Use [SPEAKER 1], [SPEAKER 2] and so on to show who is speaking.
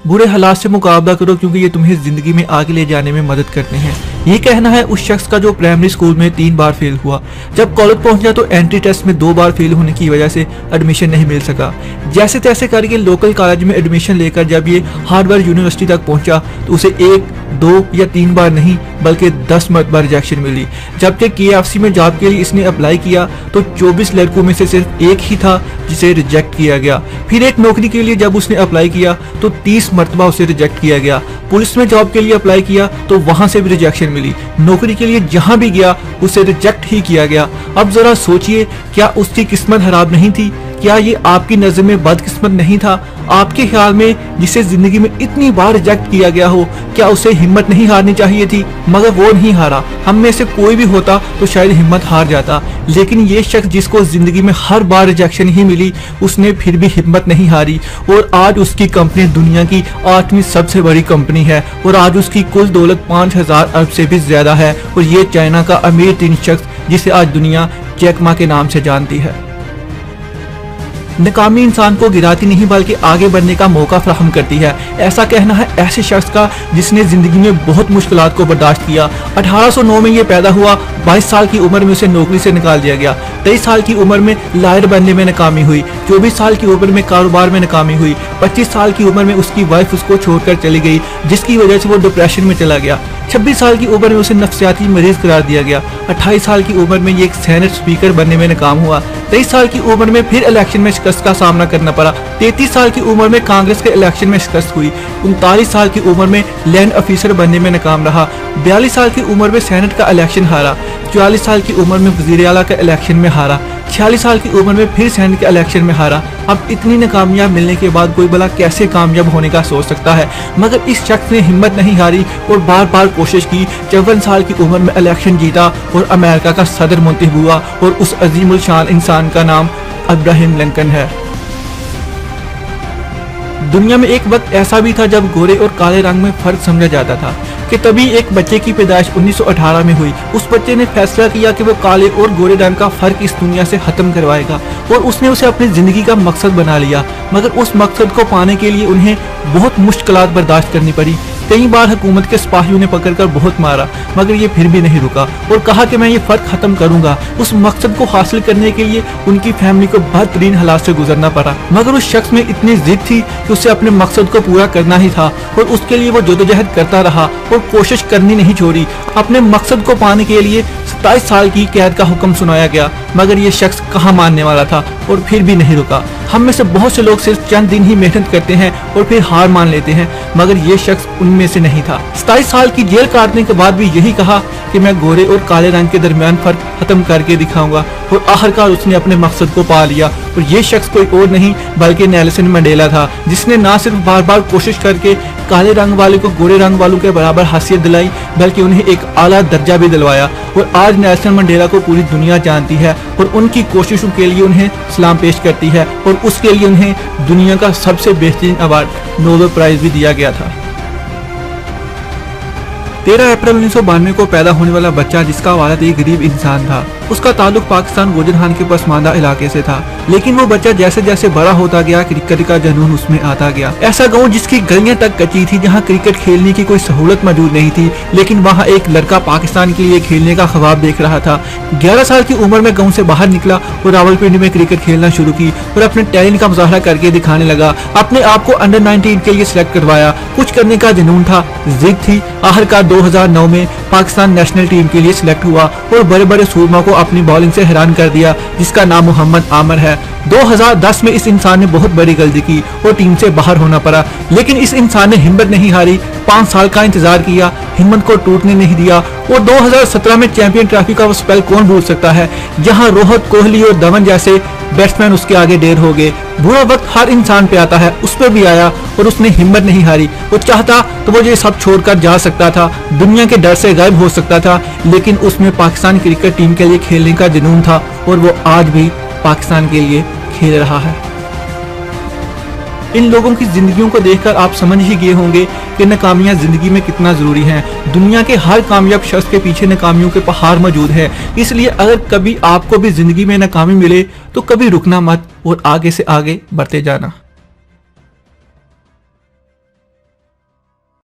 [SPEAKER 1] बुरे हालात से मुकाबला करो क्योंकि ये तुम्हें जिंदगी में आगे ले जाने में मदद करते हैं। ये कहना है उस शख्स का जो प्राइमरी स्कूल में 3 बार फेल हुआ। जब कॉलेज पहुंचा तो एंट्री टेस्ट में 2 बार फेल होने की वजह से एडमिशन नहीं मिल सका। जैसे तैसे करके लोकल कॉलेज में एडमिशन लेकर जब ये हार्वर्ड यूनिवर्सिटी तक पहुंचा तो उसे 1, 2 या 3 बार नहीं बल्कि 10 मरतबा रिजेक्शन मिली। जबकि KFC में जॉब के लिए इसने अप्लाई किया तो 24 लड़कों में से सिर्फ एक ही था जिसे रिजेक्ट किया गया। फिर एक नौकरी के लिए जब उसने अप्लाई किया तो 30 मरतबा उसे रिजेक्ट किया गया। पुलिस में जॉब के लिए अप्लाई किया तो वहां से भी रिजेक्शन मिली। नौकरी के लिए जहां भी गया उसे रिजेक्ट ही किया गया। अब जरा सोचिए, क्या उसकी किस्मत खराब नहीं थी? क्या ये आपकी नजर में बदकिस्मत नहीं था? आपके ख्याल में जिसे जिंदगी में इतनी बार रिजेक्ट किया गया हो, क्या उसे हिम्मत नहीं हारनी चाहिए थी? मगर वो नहीं हारा। हम में से कोई भी होता तो शायद हिम्मत हार जाता, लेकिन ये शख्स जिसको जिंदगी में हर बार रिजेक्शन ही मिली, उसने फिर भी हिम्मत नहीं हारी और आज उसकी कंपनी दुनिया की 8वीं सबसे बड़ी कंपनी है और आज उसकी कुल दौलत 5000 अरब से भी ज्यादा है और ये चाइना का अमीर 3 शख्स जिसे आज दुनिया जैक मा के नाम से जानती है। नाकामी इंसान को गिराती नहीं बल्कि आगे बढ़ने का मौका फराहम करती है। ऐसा कहना है ऐसे शख्स का जिसने जिंदगी में बहुत मुश्किलात को बर्दाश्त किया। 1809 में ये पैदा हुआ। 22 साल की उम्र में उसे नौकरी से निकाल दिया गया। 23 साल की उम्र में लायर बनने में नाकामी हुई। 24 साल की उम्र में कारोबार में नाकामी हुई। 25 साल की उम्र में उसकी वाइफ उसको छोड़कर चली गई जिसकी वजह से वो डिप्रेशन में चला गया। 26 साल की उम्र में उसे नफ्सियाती मरीज करार दिया गया। 28 साल की उम्र में ये एक सेनेट स्पीकर बनने में नाकाम हुआ। 23 साल की उम्र में फिर इलेक्शन में शिकस्त का सामना करना पड़ा। 33 साल की उम्र में कांग्रेस के इलेक्शन में शिकस्त हुई। 39 साल की उम्र में लैंड ऑफिसर बनने में नाकाम रहा। 42 साल की उम्र में सेनेट का इलेक्शन हारा। 44 साल की उम्र में वजीर आला का इलेक्शन में हारा। 46 साल की उम्र में फिर सेनेट के इलेक्शन में हारा। अब इतनी नाकामयाब मिलने के बाद कोई भला कैसे कामयाब होने का सोच सकता है? मगर इस शख्स ने हिम्मत नहीं हारी और बार बार कोशिश की। 54 साल की उम्र में इलेक्शन जीता और अमेरिका का सदर मुंतखब हुआ और उस अजीमुल शान इंसान का नाम अब्राहम लिंकन है। दुनिया में एक वक्त ऐसा भी था जब गोरे और काले रंग में फर्क समझा जाता था कि तभी एक बच्चे की पैदाइश 1918 में हुई। उस बच्चे ने फैसला किया कि वो काले और गोरे रंग का फर्क इस दुनिया से खत्म करवाएगा और उसने उसे अपनी जिंदगी का मकसद बना लिया। मगर उस मकसद को पाने के लिए उन्हें बहुत मुश्किलात बर्दाश्त करनी पड़ी। कई बार हुकूमत के सिपाहियों ने पकड़कर बहुत मारा मगर ये फिर भी नहीं रुका और कहा कि मैं ये फर्क खत्म करूंगा। उस मकसद को हासिल करने के लिए उनकी फैमिली को बदतरीन हालात से गुजरना पड़ा मगर उस शख्स में इतनी जिद थी कि उसे अपने मकसद को पूरा करना ही था और उसके लिए वो जदोजहद करता रहा और कोशिश करनी नहीं छोड़ी। अपने मकसद को पाने के लिए 27 साल की कैद का हुक्म सुनाया गया मगर ये शख्स कहाँ मानने वाला था और फिर भी नहीं रुका। हम में से बहुत से लोग सिर्फ चंद दिन ही मेहनत करते हैं और फिर हार मान लेते हैं मगर ये शख्स उनमें से नहीं था। 27 साल की जेल काटने के बाद भी यही कहा कि मैं गोरे और काले रंग के दरमियान फर्क खत्म करके दिखाऊंगा और आखिरकार उसने अपने मकसद को पा लिया। और ये शख्स कोई और नहीं बल्कि नेल्सन मंडेला था जिसने ना सिर्फ बार बार कोशिश करके काले रंग वाले को गोरे रंग वालों के बराबर हैसियत दिलाई बल्कि उन्हें एक आला दर्जा भी दिलवाया। और आज नेल्सन मंडेला को पूरी दुनिया जानती है और उनकी कोशिशों के लिए उन्हें सलाम पेश करती है और उसके लिए उन्हें दुनिया का सबसे बेहतरीन अवार्ड नोबेल प्राइज भी दिया गया था। 13 अप्रैल 1992 को पैदा होने वाला बच्चा जिसका वालिद एक गरीब इंसान था, उसका ताल्लुक पाकिस्तान गोजरहान के पसमानदा इलाके से था। लेकिन वो बच्चा जैसे जैसे बड़ा होता गया क्रिकेट का जुनून उसमें आता गया। ऐसा गांव जिसकी गलियां तक कच्ची थी, जहां क्रिकेट खेलने की कोई सहूलत मौजूद नहीं थी, लेकिन वहां एक लड़का पाकिस्तान के लिए खेलने का ख्वाब देख रहा था। 11 साल की उम्र में गाँव से बाहर निकला और रावलपिंडी में क्रिकेट खेलना शुरू की और अपने टैलेंट का मुजाहरा करके दिखाने लगा। अपने आप को अंडर 19 के लिए सिलेक्ट करवाया। कुछ करने का जुनून था, जिद थी। आखिरकार 2009 में पाकिस्तान नेशनल टीम के लिए सिलेक्ट हुआ और बड़े बड़े सूरमा को अपनी बॉलिंग से हैरान कर दिया, जिसका नाम मोहम्मद आमिर है। 2010 में इस इंसान ने बहुत बड़ी गलती की और टीम से बाहर होना पड़ा, लेकिन इस इंसान ने हिम्मत नहीं हारी। 5 साल का इंतजार किया, हिम्मत को टूटने नहीं दिया और 2017 में चैंपियन ट्रॉफी का वो स्पेल कौन भूल सकता है, जहां रोहित कोहली और धवन जैसे बैट्समैन उसके आगे ढेर हो गए। बुरा वक्त हर इंसान पे आता है, उस पर भी आया और उसने हिम्मत नहीं हारी। वो चाहता तो वो ये सब छोड़कर जा सकता था, दुनिया के डर से गायब हो सकता था, लेकिन उसमें पाकिस्तान क्रिकेट टीम के लिए खेलने का जुनून था और वो आज भी पाकिस्तान के लिए खेल रहा है। इन लोगों की जिंदगियों को देखकर आप समझ ही गए होंगे कि नाकामियां जिंदगी में कितना जरूरी हैं। दुनिया के हर कामयाब शख्स के पीछे नाकामियों के पहाड़ मौजूद है। इसलिए अगर कभी आपको भी जिंदगी में नाकामी मिले तो कभी रुकना मत और आगे से आगे बढ़ते जाना।